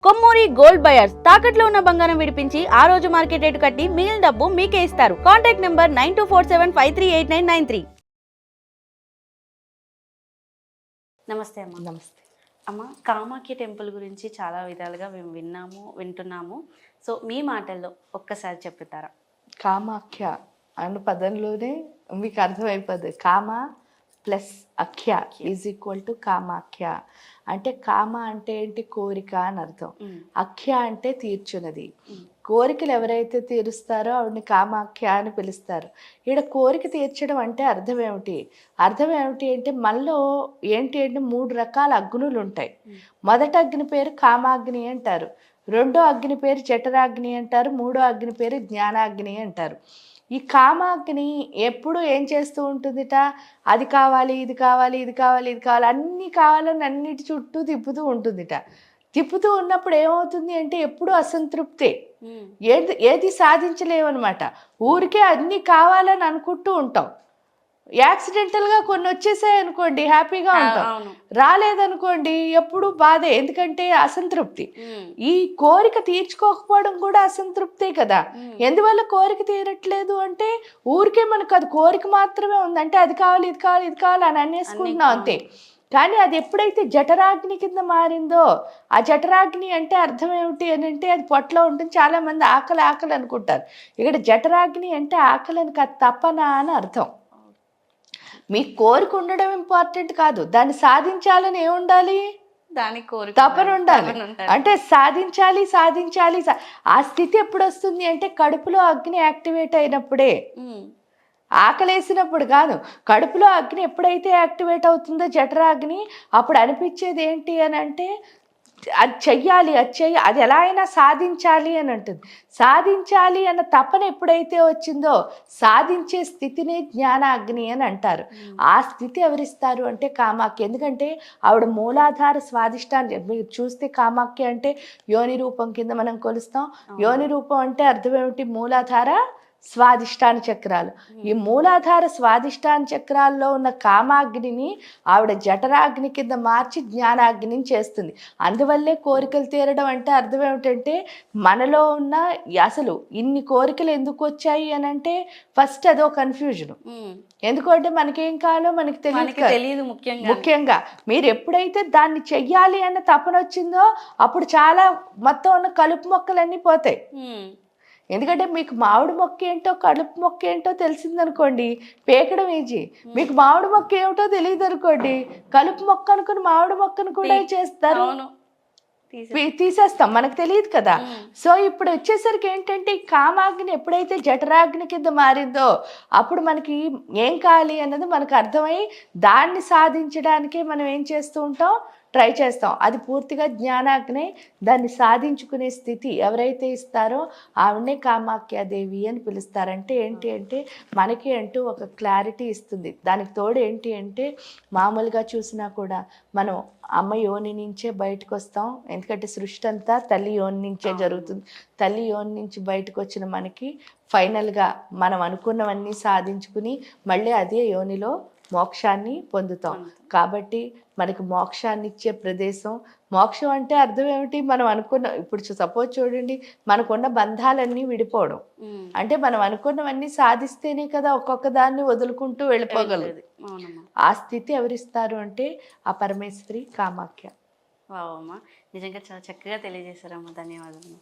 Kommuri gold buyers తాకట్లో ఉన్న బంగారం విడిపించి ఆ రోజు మార్కెట్ రేటు కట్టి మిగిలిన డబ్బు మీకే ఇస్తారు. Contact number 9247538993. నమస్తే అమ్మ. నమస్తే అమ్మ, కామాఖ్య టెంపుల్ గురించి చాలా విధాలుగా మేము వింటున్నాము. సో మీ మాటల్లో ఒక్కసారి చెప్తారా? కామాఖ్య అన్న పదంలోనే మీకు అర్థమైపోద్ది. కామ ప్లస్ అఖ్య ఈజ్ ఈక్వల్ టు కామాఖ్య. అంటే కామ అంటే ఏంటి? కోరిక అని అర్థం. అఖ్య అంటే తీర్చున్నది. కోరికలు ఎవరైతే తీరుస్తారో ఆవిడని కామాఖ్య అని పిలుస్తారు. ఈడ కోరిక తీర్చడం అంటే అర్థం ఏమిటి? అర్థం ఏమిటి అంటే మనలో ఏంటి అంటే 3 రకాల అగ్నులు ఉంటాయి. మొదటి అగ్ని పేరు కామాగ్ని అంటారు, రెండో అగ్ని పేరు జఠరాగ్ని అంటారు, మూడో అగ్ని పేరు జ్ఞానాగ్ని అంటారు. ఈ కామాగ్ని ఎప్పుడు ఏం చేస్తూ ఉంటుందిట? అది కావాలి, ఇది కావాలి, ఇది కావాలి, ఇది కావాలి, అన్నీ కావాలని అన్నిటి చుట్టూ తిప్పుతూ ఉంటుందిట. తిప్పుతూ ఉన్నప్పుడు ఏమవుతుంది అంటే ఎప్పుడు అసంతృప్తే, ఏది సాధించలేమన్నమాట. ఊరికే అన్నీ కావాలని అనుకుంటూ ఉంటాం. యాక్సిడెంటల్గా కొన్ని వచ్చేసాయి అనుకోండి, హ్యాపీగా ఉంటాం. రాలేదనుకోండి ఎప్పుడు బాధే, ఎందుకంటే అసంతృప్తి. ఈ కోరిక తీర్చుకోకపోవడం కూడా అసంతృప్తే కదా. ఎందువల్ల కోరిక తీరట్లేదు అంటే ఊరికే మనకు అది కోరిక మాత్రమే ఉంది, అంటే అది కావాలి, ఇది కావాలి, ఇది కావాలి అని అనేసుకుంటున్నాం అంతే. కానీ అది ఎప్పుడైతే జఠరాగ్ని కింద మారిందో, ఆ జఠరాగ్ని అంటే అర్థం ఏమిటి అని అంటే అది పొట్టలో ఉంటుంది. చాలా మంది ఆకలి ఆకలి అనుకుంటారు. ఇక్కడ జఠరాగ్ని అంటే ఆకలి అని కాదు, తపన అని అర్థం. మీ కోరిక ఉండడం ఇంపార్టెంట్ కాదు, దాన్ని సాధించాలని ఏముండాలి? దాని కోరిక తపన ఉండాలి. అంటే సాధించాలి సాధించాలి. ఆ స్థితి ఎప్పుడు వస్తుంది అంటే కడుపులో అగ్ని యాక్టివేట్ అయినప్పుడే. ఆకలేసినప్పుడు కాదు, కడుపులో అగ్ని ఎప్పుడైతే యాక్టివేట్ అవుతుందో జఠరాగ్ని, అప్పుడు అనిపించేది ఏంటి అని అంటే అది చెయ్యాలి, అది ఎలా అయినా సాధించాలి అని అంటుంది. సాధించాలి అన్న తపన ఎప్పుడైతే వచ్చిందో సాధించే స్థితిని జ్ఞానాగ్ని అని అంటారు. ఆ స్థితి ఎవరిస్తారు అంటే కామాఖ్య. ఎందుకంటే ఆవిడ మూలాధార స్వాదిష్టాన్ని మీరు చూస్తే కామాఖ్య అంటే యోని రూపం కింద మనం కొలుస్తాం. యోని రూపం అంటే అర్థం ఏమిటి? మూలాధార స్వాదిష్టాన చక్రాలు. ఈ మూలాధార స్వాదిష్టాన చక్రాల్లో ఉన్న కామాగ్నిని ఆవిడ జఠరాగ్ని కింద మార్చి జ్ఞానాగ్ని చేస్తుంది. అందువల్లే కోరికలు తీరడం అంటే అర్థం ఏమిటంటే మనలో ఉన్న అసలు ఇన్ని కోరికలు ఎందుకు వచ్చాయి అని అంటే ఫస్ట్ అదో కన్ఫ్యూజన్. ఎందుకంటే మనకేం కావాలో మనకి తెలియదు. ముఖ్యంగా మీరు ఎప్పుడైతే దాన్ని చెయ్యాలి అన్న తపన వచ్చిందో అప్పుడు చాలా మొత్తం ఉన్న కలుపు మొక్కలన్నీ పోతాయి. ఎందుకంటే మీకు మామిడి మొక్క ఏంటో కలుపు మొక్క ఏంటో తెలిసిందనుకోండి, పేకడం ఈజీ. మీకు మామిడి మొక్క ఏమిటో తెలియదు అనుకోండి, కలుపు మొక్క అనుకుని మామిడి మొక్కను కూడా చేస్తారు, తీసేస్తాం, మనకు తెలియదు కదా. సో ఇప్పుడు వచ్చేసరికి ఏంటంటే ఈ కామాగ్ని ఎప్పుడైతే జఠరాగ్ని కింద మారిందో అప్పుడు మనకి ఏం కావాలి అన్నది మనకు అర్థమై దాన్ని సాధించడానికే మనం ఏం చేస్తూ ఉంటాం? ట్రై చేస్తాం. అది పూర్తిగా జ్ఞానాగ్ని. దాన్ని సాధించుకునే స్థితి ఎవరైతే ఇస్తారో ఆవిడనే కామాఖ్యాదేవి అని పిలుస్తారంటే ఏంటి అంటే మనకి అంటూ ఒక క్లారిటీ ఇస్తుంది. దానికి తోడు ఏంటి అంటే మామూలుగా చూసినా కూడా మనం అమ్మ యోని నుంచే బయటకు వస్తాం. ఎందుకంటే సృష్టి అంతా తల్లి యోని నుంచే జరుగుతుంది. తల్లి యోని నుంచి బయటకు వచ్చిన మనకి ఫైనల్గా మనం అనుకున్నవన్నీ సాధించుకుని మళ్ళీ అదే యోనిలో మోక్షాన్ని పొందుతాం. కాబట్టి మనకి మోక్షాన్ని ఇచ్చే ప్రదేశం. మోక్షం అంటే అర్థం ఏమిటి? మనం అనుకున్న, ఇప్పుడు సపోజ్ చూడండి, మనకున్న బంధాలన్నీ విడిపోవడం అంటే మనం అనుకున్నవన్నీ సాధిస్తేనే కదా ఒక్కొక్క దాన్ని వదులుకుంటూ వెళ్ళిపోగలదు. ఆ స్థితి ఎవరిస్తారు అంటే ఆ పరమేశ్వరి కామాఖ్య. నిజంగా చాలా చక్కగా తెలియజేశారమ్మా. ధన్యవాదాలు.